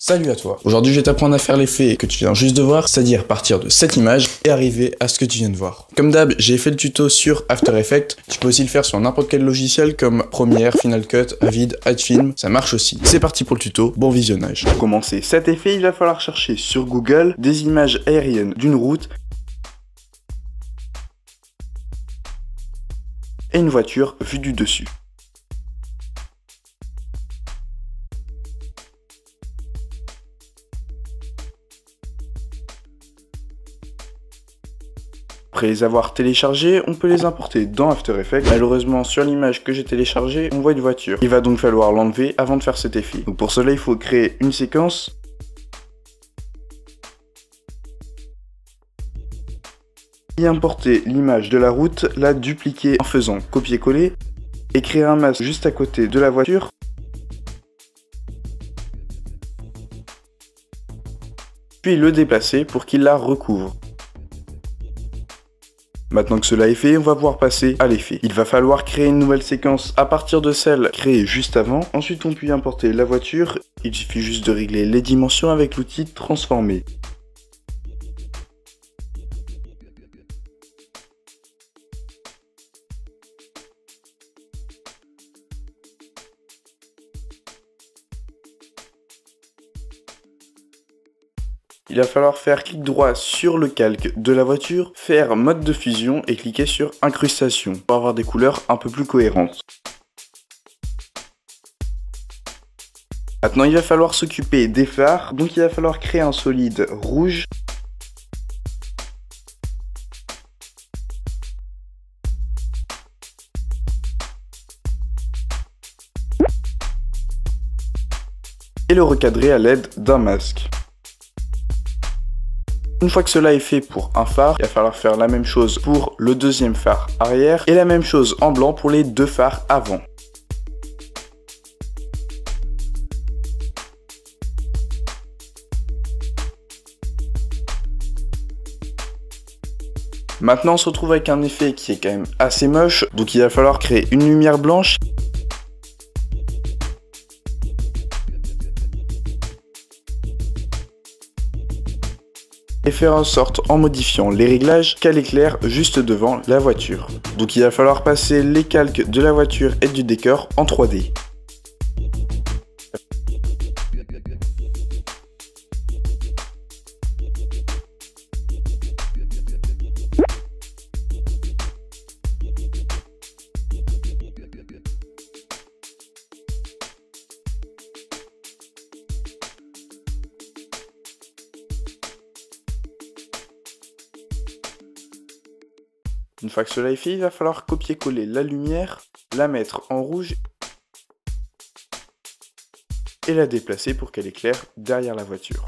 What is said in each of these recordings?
Salut à toi. Aujourd'hui, je vais t'apprendre à faire l'effet que tu viens juste de voir, c'est-à-dire partir de cette image et arriver à ce que tu viens de voir. Comme d'hab, j'ai fait le tuto sur After Effects. Tu peux aussi le faire sur n'importe quel logiciel comme Premiere, Final Cut, Avid, Adfilm. Ça marche aussi. C'est parti pour le tuto. Bon visionnage. Pour commencer cet effet, il va falloir chercher sur Google des images aériennes d'une route et une voiture vue du dessus. Après les avoir téléchargés, on peut les importer dans After Effects. Malheureusement, sur l'image que j'ai téléchargée, on voit une voiture. Il va donc falloir l'enlever avant de faire cet effet. Donc pour cela, il faut créer une séquence. Y importer l'image de la route, la dupliquer en faisant copier-coller et créer un masque juste à côté de la voiture. Puis le déplacer pour qu'il la recouvre. Maintenant que cela est fait, on va pouvoir passer à l'effet. Il va falloir créer une nouvelle séquence à partir de celle créée juste avant. Ensuite, on peut y importer la voiture. Il suffit juste de régler les dimensions avec l'outil transformer. Il va falloir faire clic droit sur le calque de la voiture, faire mode de fusion et cliquer sur incrustation pour avoir des couleurs un peu plus cohérentes. Maintenant il va falloir s'occuper des phares, donc il va falloir créer un solide rouge. Et le recadrer à l'aide d'un masque. Une fois que cela est fait pour un phare, il va falloir faire la même chose pour le deuxième phare arrière et la même chose en blanc pour les deux phares avant. Maintenant on se retrouve avec un effet qui est quand même assez moche, donc il va falloir créer une lumière blanche. Et faire en sorte, en modifiant les réglages, qu'elle éclaire juste devant la voiture. Donc il va falloir passer les calques de la voiture et du décor en 3D. Une fois que cela est fait, il va falloir copier-coller la lumière, la mettre en rouge et la déplacer pour qu'elle éclaire derrière la voiture.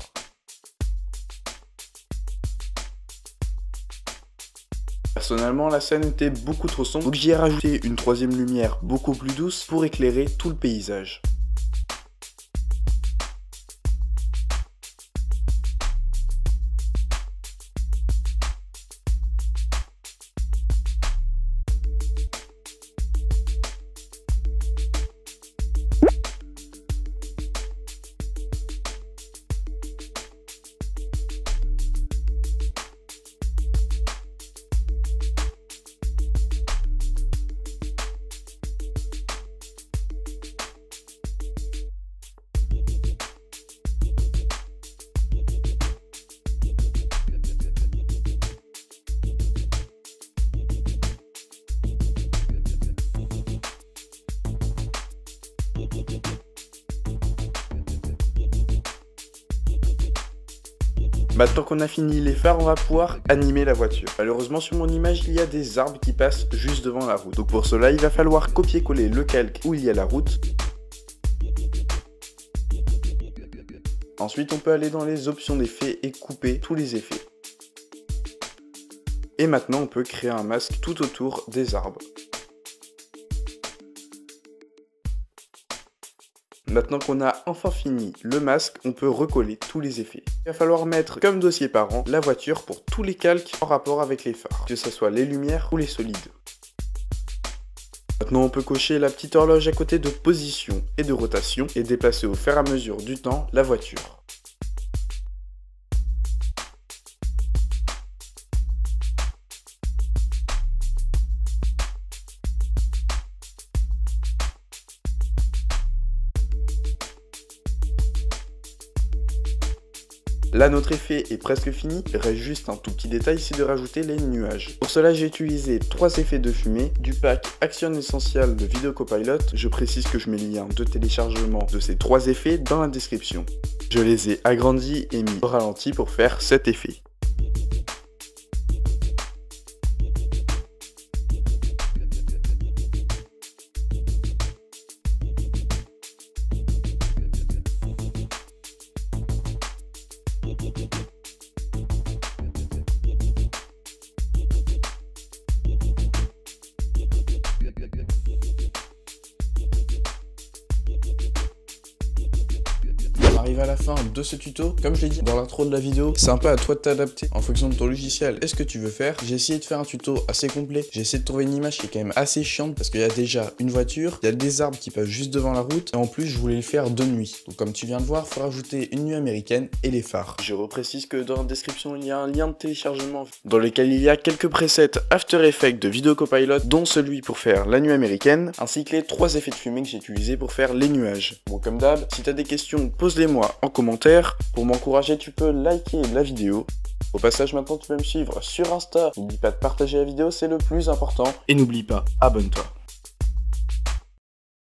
Personnellement, la scène était beaucoup trop sombre, donc j'y ai rajouté une troisième lumière beaucoup plus douce pour éclairer tout le paysage. Maintenant qu'on a fini les phares, on va pouvoir animer la voiture. Malheureusement sur mon image, il y a des arbres qui passent juste devant la route. Donc pour cela, il va falloir copier-coller le calque où il y a la route. Ensuite, on peut aller dans les options d'effets et couper tous les effets. Et maintenant, on peut créer un masque tout autour des arbres. Maintenant qu'on a enfin fini le masque, on peut recoller tous les effets. Il va falloir mettre comme dossier parent la voiture pour tous les calques en rapport avec les phares, que ce soit les lumières ou les solides. Maintenant on peut cocher la petite horloge à côté de position et de rotation et déplacer au fur et à mesure du temps la voiture. Là, notre effet est presque fini, il reste juste un tout petit détail, c'est de rajouter les nuages. Pour cela, j'ai utilisé 3 effets de fumée du pack Action Essential de Video Copilot. Je précise que je mets le lien de téléchargement de ces 3 effets dans la description. Je les ai agrandis et mis au ralenti pour faire cet effet. Arrive à la fin de ce tuto, comme je l'ai dit dans l'intro de la vidéo, c'est un peu à toi de t'adapter en fonction de ton logiciel et ce que tu veux faire. J'ai essayé de faire un tuto assez complet, j'ai essayé de trouver une image qui est quand même assez chiante parce qu'il y a déjà une voiture, il y a des arbres qui passent juste devant la route et en plus je voulais le faire de nuit. Donc comme tu viens de voir, il faut rajouter une nuit américaine et les phares. Je reprécise que dans la description il y a un lien de téléchargement dans lequel il y a quelques presets After Effects de Video Copilot, dont celui pour faire la nuit américaine, ainsi que les 3 effets de fumée que j'ai utilisés pour faire les nuages. Bon, comme d'hab, si t'as des questions, pose-les-moi en commentaire. Pour m'encourager, tu peux liker la vidéo. Au passage, maintenant tu peux me suivre sur Insta. N'oublie pas de partager la vidéo, c'est le plus important. Et n'oublie pas, abonne-toi.